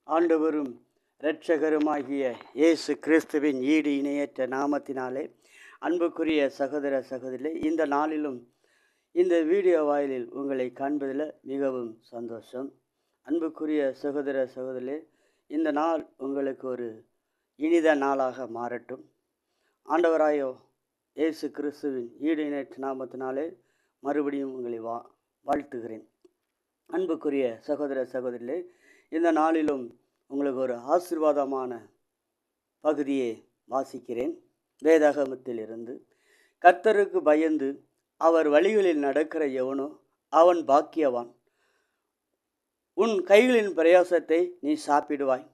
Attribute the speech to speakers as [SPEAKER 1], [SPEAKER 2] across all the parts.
[SPEAKER 1] ஆண்டவரும் இரட்சகருமாகிய இயேசு கிறிஸ்துவின் ஈடு இணையற்ற நாமத்தினாலே அன்புக்குரிய சகோதர சகோதரிகளே, இந்த நாளிலும் இந்த வீடியோ வாயிலில் உங்களை காண்பதில் மிகவும் சந்தோஷம். அன்புக்குரிய சகோதர சகோதரிகளே, இந்த நாள் உங்களுக்கு ஒரு இனித நாளாக மாறட்டும். ஆண்டவராயோ இயேசு கிறிஸ்துவின் ஈடு இணையற்ற நாமத்தினாலே மறுபடியும் உங்களை வாழ்த்துகிறேன். அன்புக்குரிய சகோதர சகோதரிகளே, இந்த நாளிலும் உங்களுக்கு ஒரு ஆசீர்வாதமான பகுதியை வாசிக்கிறேன். வேதாகமத்திலிருந்து, கர்த்தருக்கு பயந்து அவர் வழிகளில் நடக்கிற எவனோ அவன் பாக்கியவான். உன் கைகளின் பிரயாசத்தை நீ சாப்பிடுவாய்,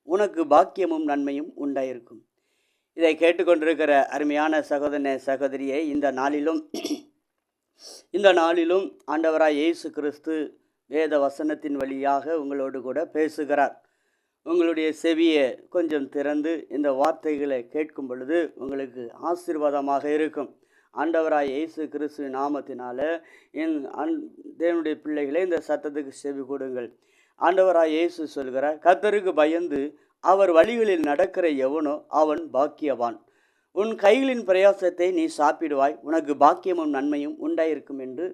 [SPEAKER 1] உனக்கு பாக்கியமும் நன்மையும் உண்டாயிருக்கும். இதை கேட்டுக்கொண்டிருக்கிற அருமையான சகோதரனே சகோதரியே, இந்த நாளிலும் ஆண்டவராய் இயேசு கிறிஸ்து வேத வசனத்தின் வழியாக உங்களோடு கூட பேசுகிறார். உங்களுடைய செவியை கொஞ்சம் திறந்து இந்த வார்த்தைகளை கேட்கும் பொழுது உங்களுக்கு ஆசீர்வாதமாக இருக்கும். ஆண்டவராய் இயேசு கிறிஸ்து நாமத்தினால தேவனுடைய பிள்ளைகளை இந்த சத்தத்துக்கு செவி கொடுங்கள். ஆண்டவராய் இயேசு சொல்கிறார், கர்த்தருக்கு பயந்து அவர் வழிகளில் நடக்கிற எவனோ அவன் பாக்கியவான். உன் கைகளின் பிரயாசத்தை நீ சாப்பிடுவாய், உனக்கு பாக்கியமும் நன்மையும் உண்டாயிருக்கும் என்று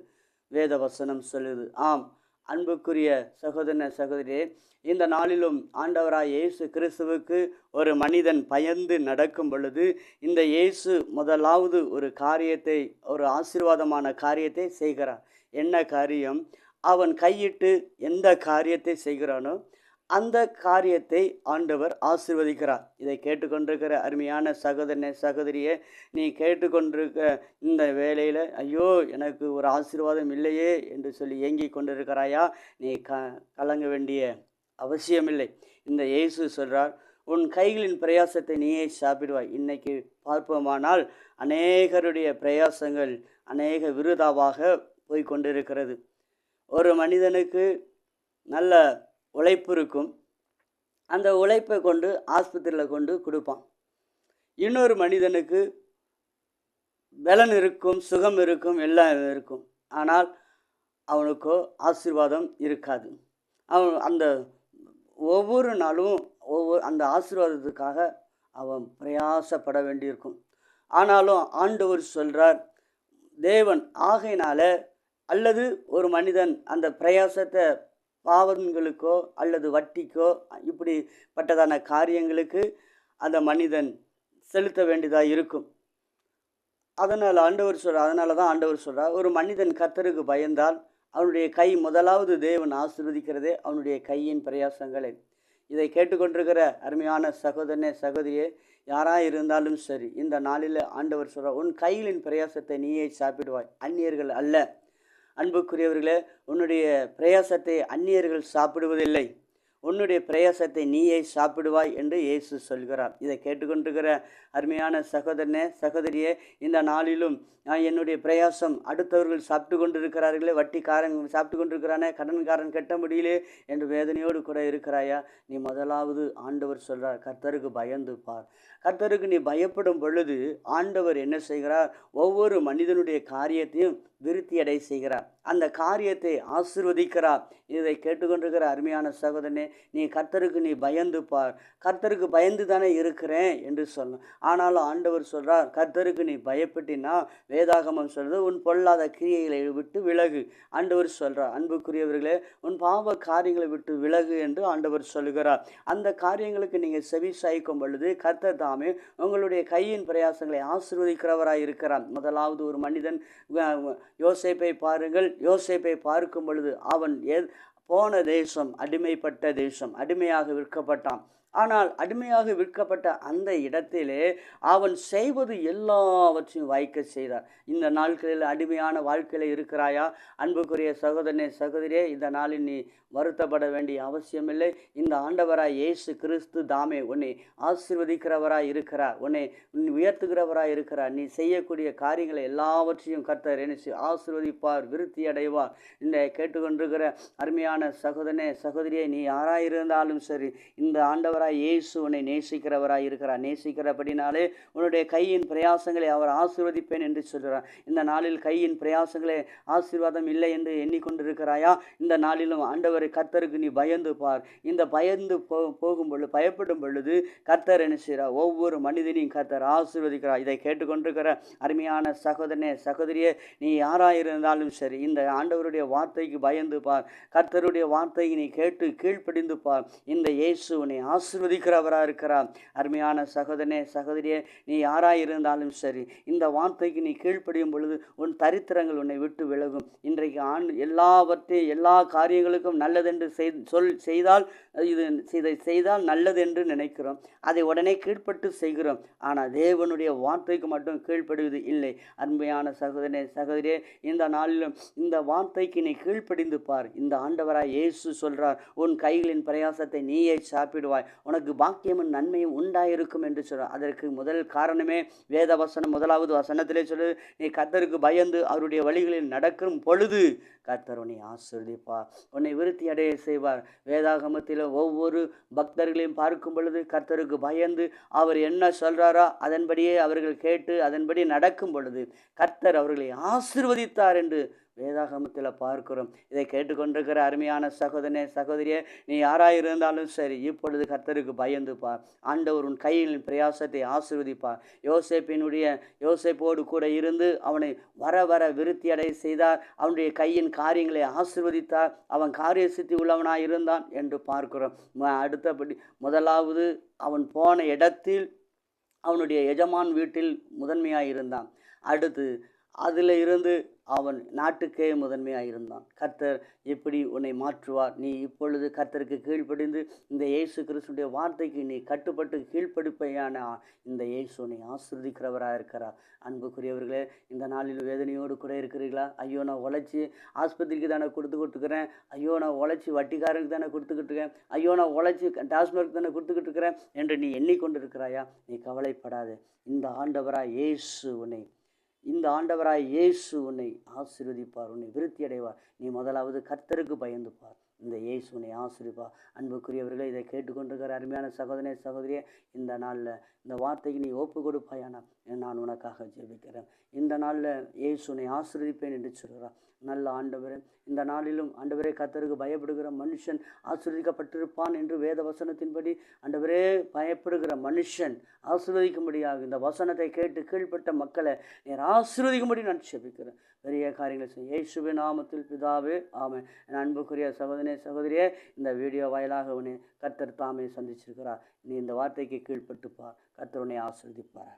[SPEAKER 1] வேத வசனம் சொல்லுது. ஆம் அன்புக்குரிய சகோதர சகோதரியே, இந்த நாளிலும் ஆண்டவராய் இயேசு கிறிஸ்துவுக்கு ஒரு மனிதன் பயந்து நடக்கும் பொழுது இந்த இயேசு முதலாவது ஒரு காரியத்தை, ஒரு ஆசீர்வாதமான காரியத்தை செய்கிறார். என்ன காரியம்? அவன் கையிட்டு எந்த காரியத்தை செய்கிறானோ அந்த காரியத்தை ஆண்டவர் ஆசீர்வதிக்கிறார். இதை கேட்டுக்கொண்டிருக்கிற அருமையான சகோதரனே சகோதரியே, நீ கேட்டுக்கொண்டிருக்க இந்த வேளையில் ஐயோ எனக்கு ஒரு ஆசீர்வாதம் இல்லையே என்று சொல்லி ஏங்கி கொண்டிருக்கிறாயா? நீ கலங்க வேண்டிய அவசியமில்லை. இந்த இயேசு சொல்கிறார், உன் கைகளின் பிரயாசத்தை நீயே சாப்பிடுவாய். இன்னைக்கு பார்ப்போமானால் அநேகருடைய பிரயாசங்கள் அநேக விருதாவாக போய் கொண்டிருக்கிறது. ஒரு மனிதனுக்கு நல்ல உழைப்பு இருக்கும், அந்த உழைப்பை கொண்டு ஆஸ்பத்திரியில் கொண்டு கொடுப்பான். இன்னொரு மனிதனுக்கு பலன் இருக்கும், சுகம் இருக்கும், எல்லாம் இருக்கும், ஆனால் அவனுக்கோ ஆசீர்வாதம் இருக்காது. அவன் அந்த ஒவ்வொரு நாளும் அந்த ஆசீர்வாதத்துக்காக அவன் பிரயாசப்பட வேண்டியிருக்கும். ஆனாலும் ஆண்டவர் சொல்கிறார், தேவன் ஆகையினால அல்லது ஒரு மனிதன் அந்த பிரயாசத்தை பாவங்களுக்கோ அல்லது வட்டிக்கோ இப்படிப்பட்டதான காரியங்களுக்கு அந்த மனிதன் செலுத்த வேண்டியதாக இருக்கும். அதனால் தான் ஆண்டவர் சொல்கிறார், ஒரு மனிதன் கர்த்தருக்கு பயந்தால் அவனுடைய கை முதலாவது தேவன் ஆசீர்வதிக்கிறதே அவனுடைய கையின் பிரயாசங்களை. இதை கேட்டுக்கொண்டிருக்கிற அருமையான சகோதரனே சகோதரியே, யாராக இருந்தாலும் சரி, இந்த நாளில் ஆண்டவர் சொல்கிறார், உன் கைகளின் பிரயாசத்தை நீயே சாப்பிடுவாய், அந்நியர்கள் அல்ல. அன்புக்குரியவர்களே, உன்னுடைய பிரயாசத்தை அந்நியர்கள் சாப்பிடுவதில்லை, உன்னுடைய பிரயாசத்தை நீயே சாப்பிடுவாய் என்று இயேசு சொல்கிறார். இதை கேட்டுக்கொண்டிருக்கிற அருமையான சகோதரனே சகோதரியே, இந்த நாளிலும் என்னுடைய பிரயாசம் அடுத்தவர்கள் சாப்பிட்டு கொண்டிருக்கிறார்களே, வட்டிக்காரன் சாப்பிட்டு கொண்டிருக்கிறானே, கடன்காரன் கட்ட முடியலே என்று வேதனையோடு கூட இருக்கிறாயா? நீ முதலாவது ஆண்டவர் சொல்கிறார், கர்த்தருக்கு பயந்து பார். கர்த்தருக்கு நீ பயப்படும் பொழுது ஆண்டவர் என்ன செய்கிறார்? ஒவ்வொரு மனிதனுடைய காரியத்தையும் விருத்தியடை செய்கிறார், அந்த காரியத்தை ஆசீர்வதிக்கிறார். இதை கேட்டுக்கொண்டிருக்கிற அருமையான சகோதரனே, நீ கர்த்தருக்கு நீ பயந்து பார். கர்த்தருக்கு பயந்து தானே இருக்கிறேன் என்று சொன்ன, ஆனாலும் ஆண்டவர் சொல்கிறார், கர்த்தருக்கு நீ பயப்பட்டினா வேதாகமம் சொல்கிறது, உன் பொல்லாத கிரியைகளை விட்டு விலகு. ஆண்டவர் சொல்கிறார், அன்புக்குரியவர்களே, உன் பாவ காரியங்களை விட்டு விலகு என்று ஆண்டவர் சொல்கிறார். அந்த காரியங்களுக்கு நீங்கள் செவி சாய்க்கும் பொழுது கர்த்தர் தாமே உங்களுடைய கையின் பிரயாசங்களை ஆசீர்வதிக்கிறவராய் இருக்கிறார். முதலாவது ஒரு மனிதன் யோசேப்பை பாருங்கள். யோசேப்பை பார்க்கும் பொழுது அவன் போன தேசம் அடிமைப்பட்ட தேசம், அடிமையாக விற்கப்பட்டான். ஆனால் அடிமையாக விற்கப்பட்ட அந்த இடத்திலே அவன் செய்வது எல்லாவற்றையும் வாய்க்க செய்தார். இந்த நாட்களில் அடிமையான வாழ்க்கையில் இருக்கிறாயா? அன்புக்குரிய சகோதரனே சகோதரியே, இந்த நாளில் நீ வருத்தப்பட வேண்டிய அவசியமில்லை. இந்த ஆண்டவராய் இயேசு கிறிஸ்து தாமே உன்னை ஆசீர்வதிக்கிறவராய் இருக்கிறார், உன்னை உயர்த்துகிறவராய் இருக்கிறார். நீ செய்யக்கூடிய காரியங்களை எல்லாவற்றையும் கர்த்தர் ஆசீர்வதிப்பார், விருத்தி அடைவார். இந்த கேட்டுக்கொண்டிருக்கிற அருமையான சகோதரனே சகோதரியை, நீ யாராயிருந்தாலும் சரி, இந்த ஆண்டவர் ஆண்டவராய் இயேசு உன்னை நேசிக்கிறவராய் இருக்கிறார். நேசிக்கிறபடினாலே உன்னுடைய கையின் பிரயாசங்களை அவர் ஆசீர்வதிப்பேன் என்று சொல்கிறார். இந்த நாளில் கையின் பிரயாசங்களே ஆசீர்வாதம் இல்லை என்று எண்ணிக்கொண்டிருக்கிறாயா? இந்த நாளிலும் ஆண்டவரை கர்த்தருக்கு நீ பயந்து பார். இந்த பயந்து போகும் பொழுது, பயப்படும் பொழுது கர்த்தர் என்ன செய்கிறார்? ஒவ்வொரு மனிதனையும் கர்த்தர் ஆசீர்வதிக்கிறார். இதை கேட்டுக்கொண்டிருக்கிற அருமையான சகோதரனே, சகோதரியே, நீ யாராயிருந்தாலும் சரி, இந்த ஆண்டவருடைய வார்த்தைக்கு பயந்து பார். கர்த்தருடைய வார்த்தையை நீ கேட்டு கீழ்ப்படிந்து பார். இந்த இயேசு உன்னை ஆசீர்வதிக்கிறவராக இருக்கிறார். அருமையான சகோதரனே, சகோதரியே, நீ யாராயிருந்தாலும் சரி, இந்த வார்த்தைக்கு நீ கீழ்ப்படியும் பொழுது உன் தரித்திரங்கள் உன்னை விட்டு விலகும். இன்றைக்கு எல்லாவற்றையும் எல்லா காரியங்களுக்கும் நல்லதென்று செய்தால் இதை செய்தால் நல்லது என்று நினைக்கிறோம். அதை உடனே கீழ்ப்பட்டு செய்கிறோம். ஆனால் தேவனுடைய வார்த்தைக்கு மட்டும் கீழ்ப்படுவது இல்லை. அருமையான சகோதரனே, சகோதரியே, இந்த நாளிலும் இந்த வார்த்தைக்கு நீ கீழ்ப்படிந்து பார். இந்த ஆண்டவராய் இயேசு சொல்றார், உன் கைகளின் பிரயாசத்தை நீயே சாப்பிடுவாய், உனக்கு பாக்கியமும் நன்மையும் உண்டாயிருக்கும் என்று சொல்றார். அதற்கு முதல் காரணமே வேத வசனம். முதலாவது வசனத்திலே சொல்லு, நீ கர்த்தருக்கு பயந்து அவருடைய வழிகளில் நடக்கும் பொழுது கர்த்தர் உன்னை ஆசீர்வதிப்பார், உன்னை விருத்தி அடைய செய்வார். வேதாகமத்தில் ஒவ்வொரு பக்தர்களையும் பார்க்கும் பொழுது கர்த்தருக்கு பயந்து அவர் என்ன சொல்றாரோ அதன்படியே அவர்கள் கேட்டு அதன்படி நடக்கும் பொழுது கர்த்தர் அவர்களை ஆசீர்வதித்தார் என்று வேதாகமத்தில் பார்க்கிறோம். இதை கேட்டுக்கொண்டிருக்கிற அருமையான சகோதரனே, சகோதரியே, நீ யாராயிருந்தாலும் சரி, இப்பொழுது கர்த்தருக்கு பயந்து பார். ஆண்டவர் உன் கையில் பிரயாசத்தை ஆசீர்வதிப்பார். யோசேப்போடு கூட இருந்து அவனை வர வர விருத்தி அடைய செய்தார். அவனுடைய கையின் காரியங்களை ஆசீர்வதித்தார். அவன் காரிய சித்தி உள்ளவனாய் இருந்தான் என்று பார்க்கிறோம். அடுத்தபடி முதலாவது அவன் போன இடத்தில் அவனுடைய எஜமான் வீட்டில் முதன்மையாக இருந்தான். அடுத்து அதில் இருந்து அவன் நாட்டுக்கே முதன்மையாக இருந்தான். கர்த்தர் எப்படி உன்னை மாற்றுவார்? நீ இப்பொழுது கர்த்தருக்கு கீழ்ப்படிந்து இந்த இயேசு கிறிஸ்துடைய வார்த்தைக்கு நீ கட்டுப்பட்டு கீழ்ப்படுப்பையான இந்த இயேசு உன்னை ஆசீர்வதிக்கிறவராக இருக்கிறார். அன்புக்குரியவர்களே, இந்த நாளில் வேதனையோடு கூட இருக்கிறீர்களா? ஐயோ, நான் உழைச்சி ஆஸ்பத்திரிக்கு தானே கொடுத்துக்கிட்டுருக்கிறேன், ஐயோ நான் உழைச்சி வட்டிக்காரனுக்கு தானே கொடுத்துக்கிட்டுருக்கேன், ஐயோ நான் உழைச்சி டாஸ்மார்க்கு தானே கொடுத்துக்கிட்டு இருக்கிறேன் என்று நீ எண்ணிக்கொண்டிருக்கிறாயா? நீ கவலைப்படாது. இந்த ஆண்டவராய் இயேசு உன்னை ஆசீர்வதிப்பார், உன்னை விருத்தி அடைவார். நீ முதலாவது கர்த்தருக்கு பயந்து பார். இந்த இயேசு உன்னை ஆசீர்வதிப்பார். அன்புக்குரியவர்களே, இதை கேட்டுக்கொண்டிருக்கிற அருமையான சகோதரனே, சகோதரியே, இந்த நாளில் இந்த வார்த்தைக்கு நீ ஒப்பு கொடுப்பாயானா நான் உனக்காக ஜெபிக்கிறேன். இந்த நாளில் இயேசு உன்னை ஆசீர்வதிப்பேன் என்று சொல்கிறார். நல்ல ஆண்டவரே, இந்த நாளிலும் ஆண்டவரே, கர்த்தருக்கு பயப்படுகிற மனுஷன் ஆசீர்வதிக்கப்பட்டிருப்பான் என்று வேத வசனத்தின்படி ஆண்டவரே, பயப்படுகிற மனுஷன் ஆசீர்வதிக்கும்படியாக இந்த வசனத்தை கேட்டு கீழ்ப்பட்ட மக்களை நீர் ஆசீர்வதிக்கும்படி நான் ஜெபிக்கிறேன். பெரிய காரியங்களை செய்ய இயேசுவின் நாமத்தில் பிதாவே, ஆமென். என் அன்புக்குரிய சகோதரனே, சகோதரியே, இந்த வீடியோ வாயிலாக உன்னை கர்த்தர் தாமே சந்திச்சிருக்கிறார். நீ இந்த வார்த்தைக்கு கீழ்ப்பட்டுப்பார். கர்த்தர் உன்னை ஆசீர்வதிப்பார்.